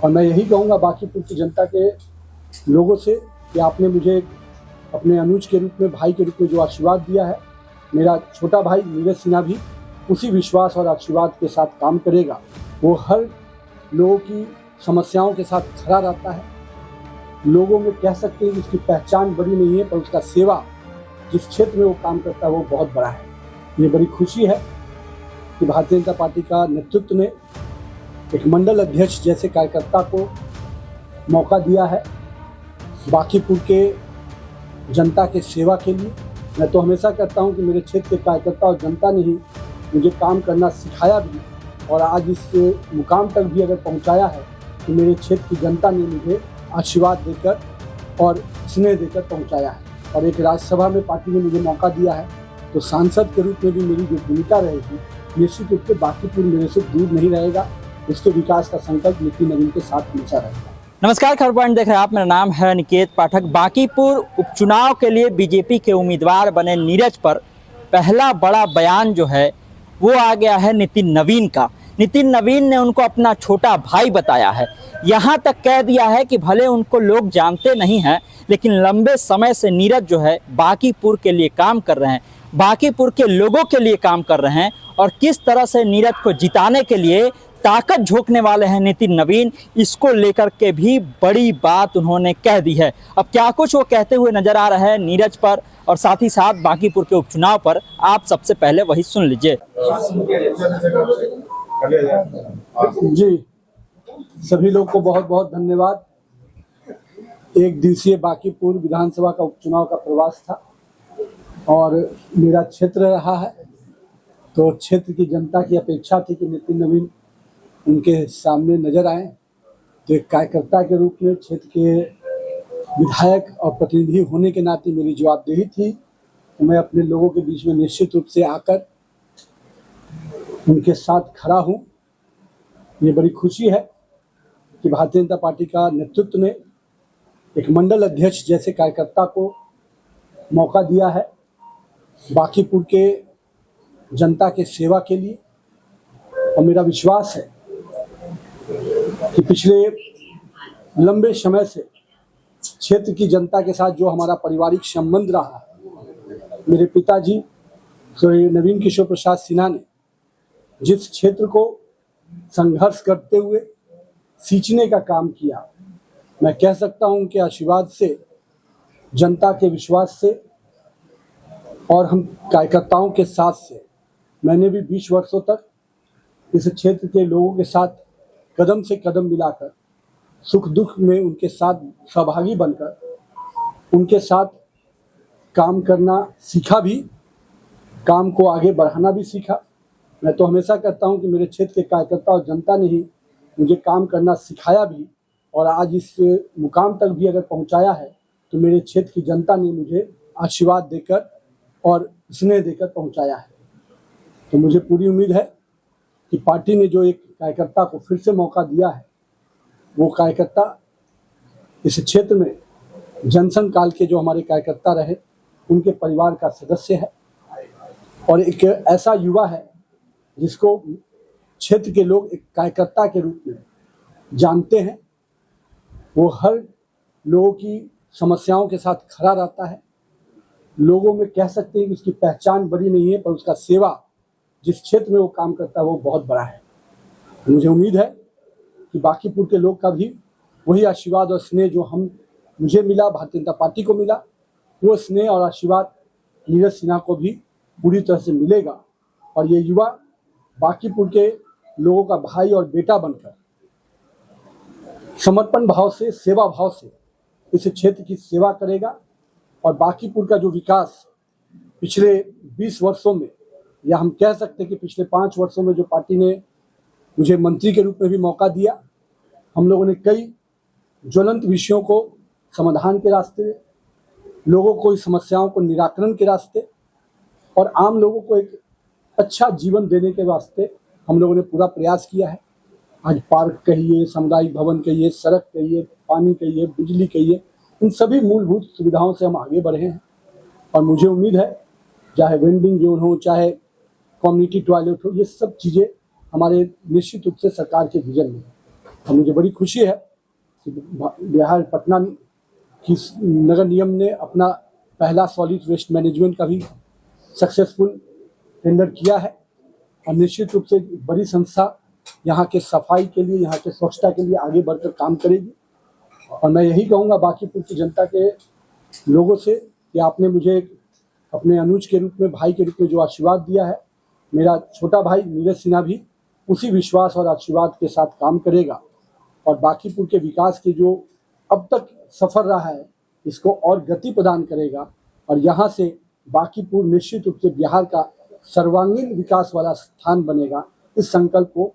और मैं यही कहूँगा बांकीपुर की जनता के लोगों से कि आपने मुझे अपने अनुज के रूप में, भाई के रूप में जो आशीर्वाद दिया है, मेरा छोटा भाई नीरज सिन्हा भी उसी विश्वास और आशीर्वाद के साथ काम करेगा। वो हर लोगों की समस्याओं के साथ खड़ा रहता है। लोगों में कह सकते हैं कि उसकी पहचान बड़ी नहीं है, पर उसका सेवा जिस क्षेत्र में वो काम करता है वो बहुत बड़ा है। ये बड़ी खुशी है कि भारतीय जनता पार्टी का नेतृत्व ने एक मंडल अध्यक्ष जैसे कार्यकर्ता को मौका दिया है बांकीपुर के जनता के सेवा के लिए। मैं तो हमेशा कहता हूं कि मेरे क्षेत्र के कार्यकर्ता और जनता ने ही मुझे काम करना सिखाया भी, और आज इस मुकाम तक भी अगर पहुंचाया है तो मेरे क्षेत्र की जनता ने मुझे आशीर्वाद देकर और स्नेह देकर पहुंचाया है। और एक राज्यसभा में पार्टी ने मुझे मौका दिया है, तो सांसद के रूप में भी मेरी जो भूमिका रहेगी, निश्चित रूप से बांकीपुर मेरे से दूर नहीं रहेगा। उसके विकास का संकल्प नितिन नवीन के साथ हमेशा रहेगा। नमस्कार, खबर पॉइंट देख रहे हैं आप। मेरा नाम है निकेत पाठक। बांकीपुर उपचुनाव के लिए बीजेपी के उम्मीदवार बने नीरज पर पहला बड़ा बयान जो है वो आ गया है नितिन नवीन का। नितिन नवीन ने उनको अपना छोटा भाई बताया है। यहाँ तक कह दिया है कि भले उनको लोग जानते नहीं हैं, लेकिन लंबे समय से नीरज जो है बांकीपुर के लिए काम कर रहे हैं, बांकीपुर के लोगों के लिए काम कर रहे हैं, और किस तरह से नीरज को जिताने के लिए ताकत झोंकने वाले हैं नितिन नवीन, इसको लेकर के भी बड़ी बात उन्होंने कह दी है। अब क्या कुछ वो कहते हुए नजर आ रहे हैं नीरज पर और साथ ही साथ बांकीपुर के उपचुनाव पर, आप सबसे पहले वही सुन लीजिए। जी, सभी लोग को बहुत बहुत धन्यवाद। एक दिवसीय बांकीपुर विधानसभा का उपचुनाव का प्रवास था और मेरा क्षेत्र रहा है, तो क्षेत्र की जनता की अपेक्षा थी कि नितिन नवीन उनके सामने नजर आए। तो एक कार्यकर्ता के रूप में, क्षेत्र के विधायक और प्रतिनिधि होने के नाते मेरी जवाबदेही थी कि मैं अपने लोगों के बीच में निश्चित रूप से आकर उनके साथ खड़ा हूं। ये बड़ी खुशी है कि भारतीय जनता पार्टी का नेतृत्व ने एक मंडल अध्यक्ष जैसे कार्यकर्ता को मौका दिया है बांकीपुर के जनता के सेवा के लिए। और मेरा विश्वास है कि पिछले लंबे समय से क्षेत्र की जनता के साथ जो हमारा पारिवारिक संबंध रहा है, मेरे पिताजी श्री नवीन किशोर प्रसाद सिन्हा ने जिस क्षेत्र को संघर्ष करते हुए सींचने का काम किया, मैं कह सकता हूं उनके आशीर्वाद से, जनता के विश्वास से और हम कार्यकर्ताओं के साथ से मैंने भी 20 वर्षों तक इस क्षेत्र के लोगों के साथ कदम से कदम मिलाकर, सुख दुख में उनके साथ सहभागी बनकर उनके साथ काम करना सीखा भी, काम को आगे बढ़ाना भी सीखा। मैं तो हमेशा कहता हूं कि मेरे क्षेत्र के कार्यकर्ता और जनता ने ही मुझे काम करना सिखाया भी, और आज इस मुकाम तक भी अगर पहुंचाया है तो मेरे क्षेत्र की जनता ने मुझे आशीर्वाद देकर और स्नेह देकर पहुंचाया है। तो मुझे पूरी उम्मीद है कि पार्टी ने जो एक कार्यकर्ता को फिर से मौका दिया है, वो कार्यकर्ता इस क्षेत्र में जनसंघ काल के जो हमारे कार्यकर्ता रहे उनके परिवार का सदस्य है, और एक ऐसा युवा है जिसको क्षेत्र के लोग एक कार्यकर्ता के रूप में जानते हैं। वो हर लोगों की समस्याओं के साथ खड़ा रहता है। लोगों में कह सकते हैं कि उसकी पहचान बड़ी नहीं है, पर उसका सेवा जिस क्षेत्र में वो काम करता है वो बहुत बड़ा है। मुझे उम्मीद है कि बांकीपुर के लोग का भी वही आशीर्वाद और स्नेह जो मुझे मिला, भारतीय जनता पार्टी को मिला, वो स्नेह और आशीर्वाद नीरज सिन्हा को भी पूरी तरह से मिलेगा। और ये युवा बांकीपुर के लोगों का भाई और बेटा बनकर समर्पण भाव से, सेवा भाव से इस क्षेत्र की सेवा करेगा। और बांकीपुर का जो विकास पिछले 20 वर्षों में, या हम कह सकते हैं कि पिछले 5 वर्षों में जो पार्टी ने मुझे मंत्री के रूप में भी मौका दिया, हम लोगों ने कई ज्वलंत विषयों को समाधान के रास्ते, लोगों को इस समस्याओं को निराकरण के रास्ते और आम लोगों को एक अच्छा जीवन देने के वास्ते हम लोगों ने पूरा प्रयास किया है। आज पार्क कहिए, सामुदायिक भवन कहिए, सड़क कहिए, पानी कहिए, बिजली कहिए, इन सभी मूलभूत सुविधाओं से हम आगे बढ़े हैं। और मुझे उम्मीद है चाहे वेंडिंग जोन हो, चाहे कम्युनिटी टॉयलेट हो, ये सब चीज़ें हमारे निश्चित रूप से सरकार के विजन में। और मुझे बड़ी खुशी है कि बिहार पटना की नगर निगम ने अपना पहला सॉलिड वेस्ट मैनेजमेंट का भी सक्सेसफुल टेंडर किया है और निश्चित रूप से एक बड़ी संस्था यहाँ के सफाई के लिए, यहाँ के स्वच्छता के लिए आगे बढ़कर काम करेगी। और मैं यही कहूँगा बांकीपुर की जनता के लोगों से कि आपने मुझे अपने अनुज के रूप में, भाई के रूप में जो आशीर्वाद दिया है, मेरा छोटा भाई नीरज सिन्हा भी उसी विश्वास और आशीर्वाद के साथ काम करेगा और बांकीपुर के विकास के जो अब तक सफर रहा है इसको और गति प्रदान करेगा और यहाँ से बांकीपुर निश्चित रूप से बिहार का सर्वांगीण विकास वाला स्थान बनेगा। इस संकल्प को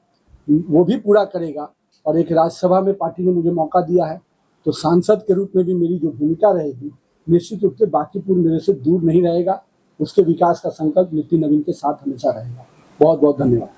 वो भी पूरा करेगा और एक राज्यसभा में पार्टी ने मुझे मौका दिया है तो सांसद के रूप में भी मेरी जो भूमिका रहेगी निश्चित रूप से बांकीपुर मेरे से दूर नहीं रहेगा। उसके विकास का संकल्प नितिन नवीन के साथ हमेशा रहेगा। बहुत बहुत धन्यवाद।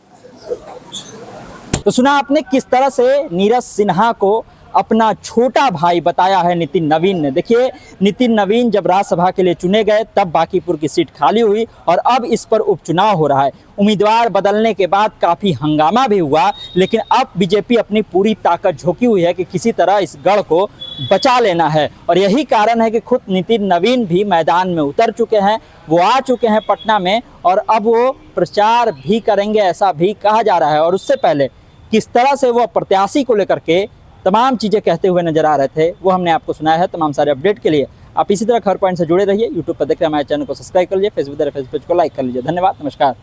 तो सुना आपने किस तरह से नीरज सिन्हा को अपना छोटा भाई बताया है नितिन नवीन ने। देखिए, नितिन नवीन जब राज्यसभा के लिए चुने गए तब बांकीपुर की सीट खाली हुई और अब इस पर उपचुनाव हो रहा है। उम्मीदवार बदलने के बाद काफ़ी हंगामा भी हुआ, लेकिन अब बीजेपी अपनी पूरी ताकत झोंकी हुई है कि किसी तरह इस गढ़ को बचा लेना है और यही कारण है कि खुद नितिन नवीन भी मैदान में उतर चुके हैं। वो आ चुके हैं पटना में और अब वो प्रचार भी करेंगे, ऐसा भी कहा जा रहा है। और उससे पहले किस तरह से वो प्रत्याशी को लेकर के तमाम चीज़ें कहते हुए नजर आ रहे थे वो हमने आपको सुनाया है। तमाम सारे अपडेट के लिए आप इसी तरह खबर पॉइंट से जुड़े रहिए। यूट्यूब पर देख रहे हमारे चैनल को सब्सक्राइब कर लीजिए, फेसबुक पेज को लाइक कर लीजिए। धन्यवाद, नमस्कार।